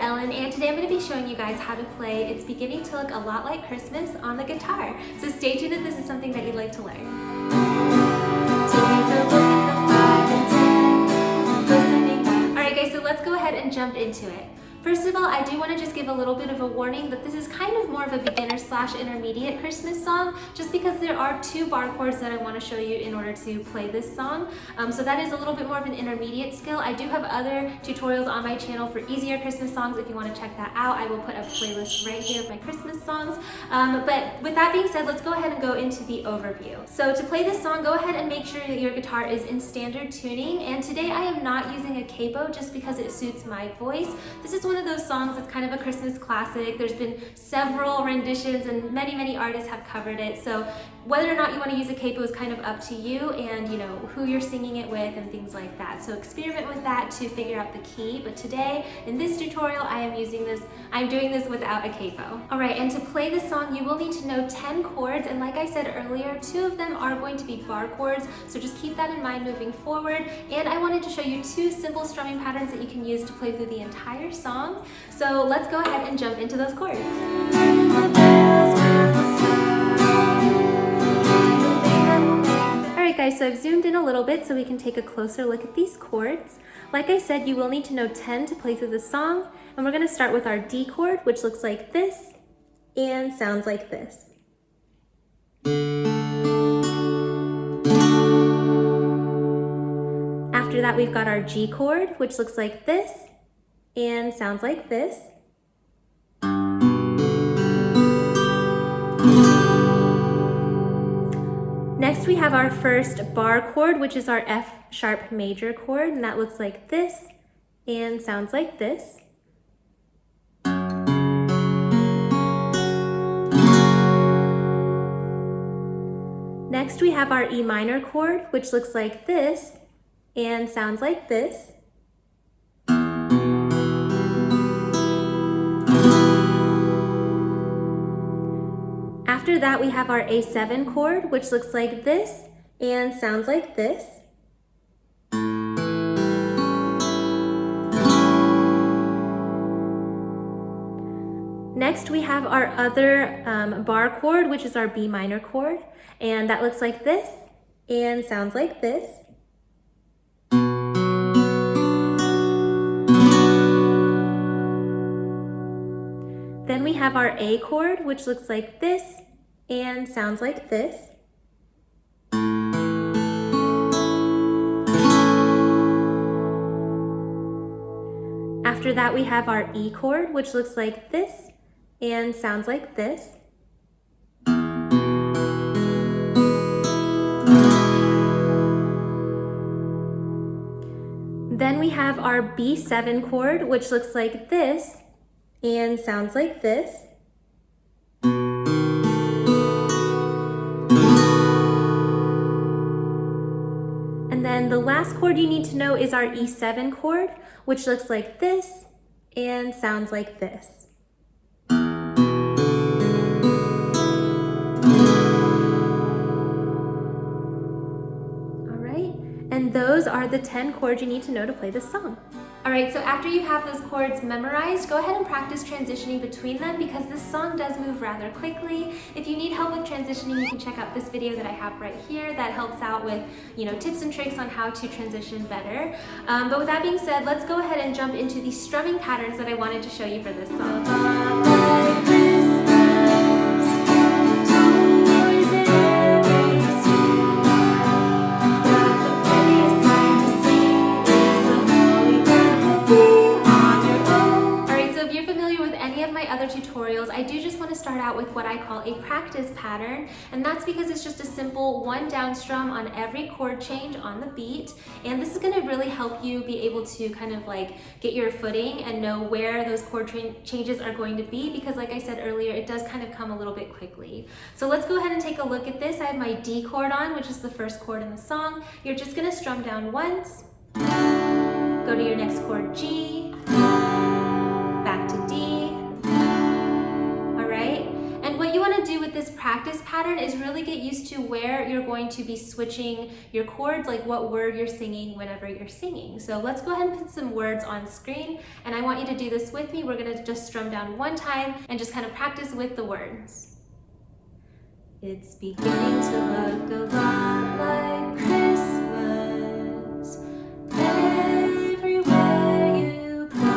Ellen, and today I'm going to be showing you guys how to play It's Beginning to Look a Lot Like Christmas on the guitar. So stay tuned if this is something that you'd like to learn. Alright guys, so let's go ahead and jump into it. First of all, I do want to just give a little bit of a warning that this is kind of more of a beginner/intermediate Christmas song, just because there are 2 bar chords that I want to show you in order to play this song. So that is a little bit more of an intermediate skill. I do have other tutorials on my channel for easier Christmas songs. If you want to check that out, I will put a playlist right here of my Christmas songs. But with that being said, let's go ahead and go into the overview. So to play this song, go ahead and make sure that your guitar is in standard tuning. And today I am not using a capo just because it suits my voice. This is one of those songs that's kind of a Christmas classic. There's been several renditions and many artists have covered it. So whether or not you want to use a capo is kind of up to you and who you're singing it with and things like that. So experiment with that to figure out the key. But today in this tutorial I'm doing this without a capo. Alright, and to play this song you will need to know 10 chords, and like I said earlier, 2 of them are going to be bar chords, so just keep that in mind moving forward. And I wanted to show you 2 simple strumming patterns that you can use to play through the entire song. So let's go ahead and jump into those chords. Alright guys, so I've zoomed in a little bit so we can take a closer look at these chords. Like I said, you will need to know 10 to play through the song, and we're going to start with our D chord, which looks like this and sounds like this. After that we've got our G chord, which looks like this and sounds like this. Next we have our first bar chord, which is our F sharp major chord, and that looks like this and sounds like this. Next we have our E minor chord, which looks like this and sounds like this. After that we have our A7 chord, which looks like this and sounds like this. Next we have our other bar chord, which is our B minor chord, and that looks like this and sounds like this. Then we have our A chord, which looks like this and sounds like this. After that we have our E chord, which looks like this and sounds like this. Then we have our B7 chord, which looks like this and sounds like this. And then the last chord you need to know is our E7 chord, which looks like this and sounds like this. Alright, and those are the 10 chords you need to know to play this song. Alright, so after you have those chords memorized, go ahead and practice transitioning between them because this song does move rather quickly. If you need help with transitioning, you can check out this video that I have right here that helps out with, tips and tricks on how to transition better. But with that being said, let's go ahead and jump into the strumming patterns that I wanted to show you for this song. Tutorials, I do just want to start out with what I call a practice pattern, and that's because it's just a simple 1 down strum on every chord change on the beat, and this is going to really help you be able to kind of get your footing and know where those chord changes are going to be, because like I said earlier, it does kind of come a little bit quickly. So let's go ahead and take a look at this. I have my D chord on, which is the first chord in the song. You're just going to strum down once, go to your next chord G, back to D. this practice pattern is really get used to where you're going to be switching your chords, like what word you're singing whenever you're singing. So let's go ahead and put some words on screen, and I want you to do this with me. We're gonna just strum down one time and just kind of practice with the words. It's beginning to look a lot like Christmas everywhere you go.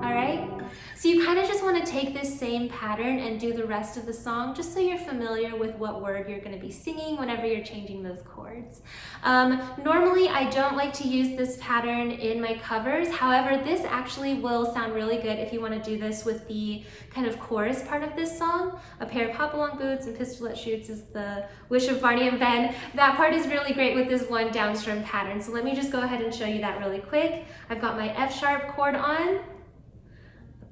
All right? So you kind of just want to take this same pattern and do the rest of the song just so you're familiar with what word you're going to be singing whenever you're changing those chords. Normally, I don't like to use this pattern in my covers. However, this actually will sound really good if you want to do this with the kind of chorus part of this song. A pair of hop-along boots and pistolet shoots is the wish of Barney and Ben. That part is really great with this one down strum pattern. So let me just go ahead and show you that really quick. I've got my F sharp chord on.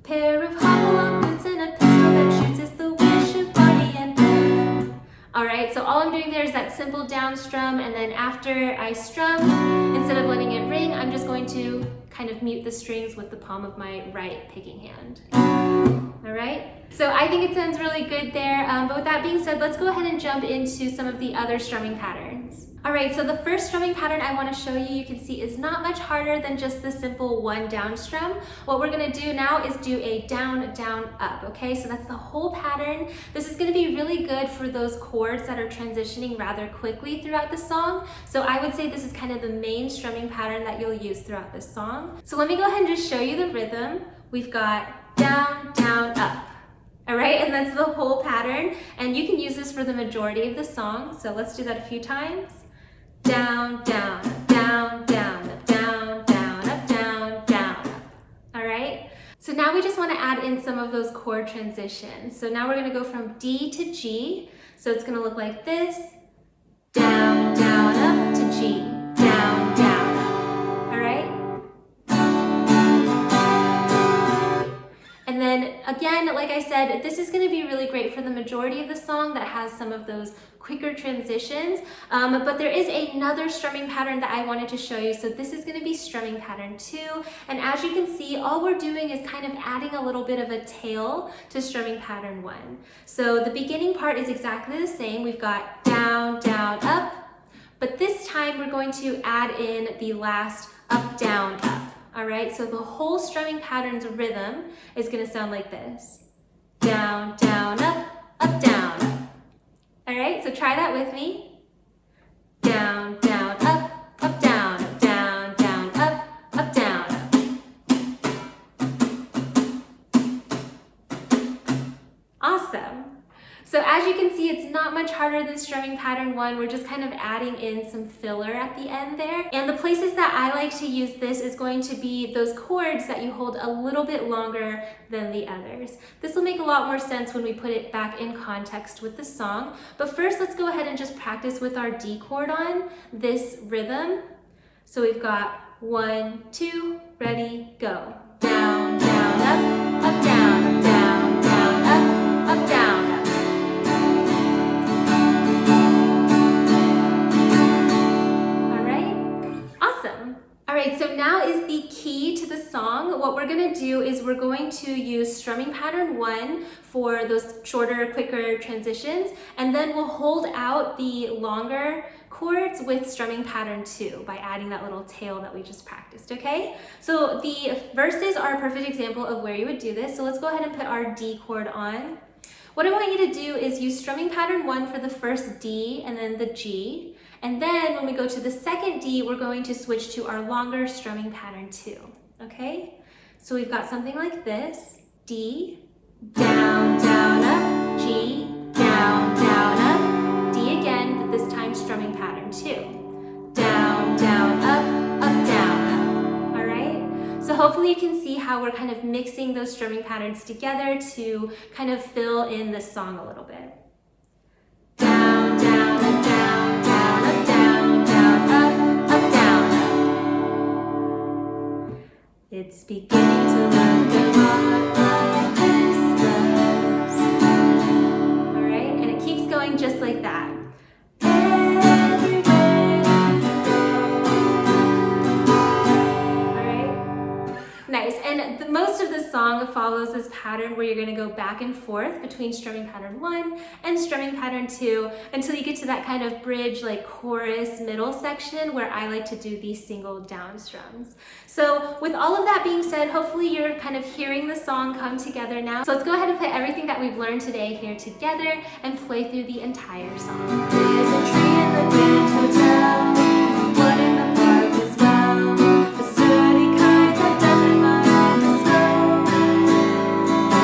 Pair of hop-along boots and a pistol that shoots is the wish of Barney and Ben. Alright, so all I'm doing there is that simple down strum, and then after I strum, instead of letting it ring, I'm just going to kind of mute the strings with the palm of my right picking hand. Alright, so I think it sounds really good there, but with that being said, let's go ahead and jump into some of the other strumming patterns. Alright, so the first strumming pattern I want to show you, you can see, is not much harder than just the simple one down strum. What we're going to do now is do a down, down, up, okay? So that's the whole pattern. This is going to be really good for those chords that are transitioning rather quickly throughout the song. So I would say this is kind of the main strumming pattern that you'll use throughout this song. So let me go ahead and just show you the rhythm. We've got down, down, up. All right, and that's the whole pattern. And you can use this for the majority of the song. So let's do that a few times. Down, down, up, down, down, up, down, down, up, down, down, up. All right? So now we just want to add in some of those chord transitions. So now we're going to go from D to G. So it's going to look like this. Down, down, up to G. Down, down, up. All right? And then again, like I said, this is going to be really great for the majority of the song that has some of those quicker transitions, but there is another strumming pattern that I wanted to show you. So this is going to be strumming pattern 2, and as you can see, all we're doing is kind of adding a little bit of a tail to strumming pattern 1. So the beginning part is exactly the same. We've got down, down, up, but this time we're going to add in the last up, down, up. All right, so the whole strumming pattern's rhythm is going to sound like this. Down, down, up, down, up. All right, so try that with me. Down, down, up, down, down, down, up, down, up. Awesome. So as you can see, it's not much harder than strumming pattern 1. We're just kind of adding in some filler at the end there. And the places that I like to use this is going to be those chords that you hold a little bit longer than the others. This will make a lot more sense when we put it back in context with the song. But first, let's go ahead and just practice with our D chord on this rhythm. So we've got 1, 2, ready, go. Down, down, up, down, down, down, up, down, up. Alright, so now is the key to the song. What we're going to do is we're going to use strumming pattern 1 for those shorter, quicker transitions, and then we'll hold out the longer chords with strumming pattern 2 by adding that little tail that we just practiced, okay? So the verses are a perfect example of where you would do this, so let's go ahead and put our D chord on. What I want you to do is use strumming pattern 1 for the first D and then the G. And then when we go to the second D, we're going to switch to our longer strumming pattern 2, okay? So we've got something like this. D, down, down, up, G, down, down, up, D again, but this time strumming pattern 2. Down, down, up, down, up. All right? So hopefully you can see how we're kind of mixing those strumming patterns together to kind of fill in the song a little bit. Down, down, and down, down, up, down, down, up, down, up. It's beginning to look a lot like Christmas. All right, and it keeps going just like that. Nice, and then most of the song follows this pattern where you're going to go back and forth between strumming pattern 1 and strumming pattern 2 until you get to that kind of bridge, like chorus middle section where I like to do these single down strums. So with all of that being said, hopefully you're kind of hearing the song come together now. So let's go ahead and play everything that we've learned today here together and play through the entire song. There's a tree in the Grand Hotel, one in the park as well, a sturdy kind that doesn't mind the snow.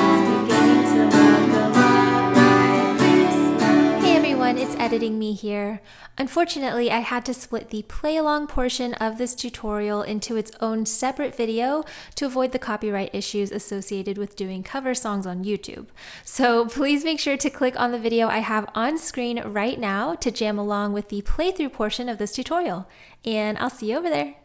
It's beginning to look a lot like Christmas. Hey everyone, it's Editing Me here. Unfortunately, I had to split the play-along portion of this tutorial into its own separate video to avoid the copyright issues associated with doing cover songs on YouTube. So please make sure to click on the video I have on screen right now to jam along with the playthrough portion of this tutorial. And I'll see you over there.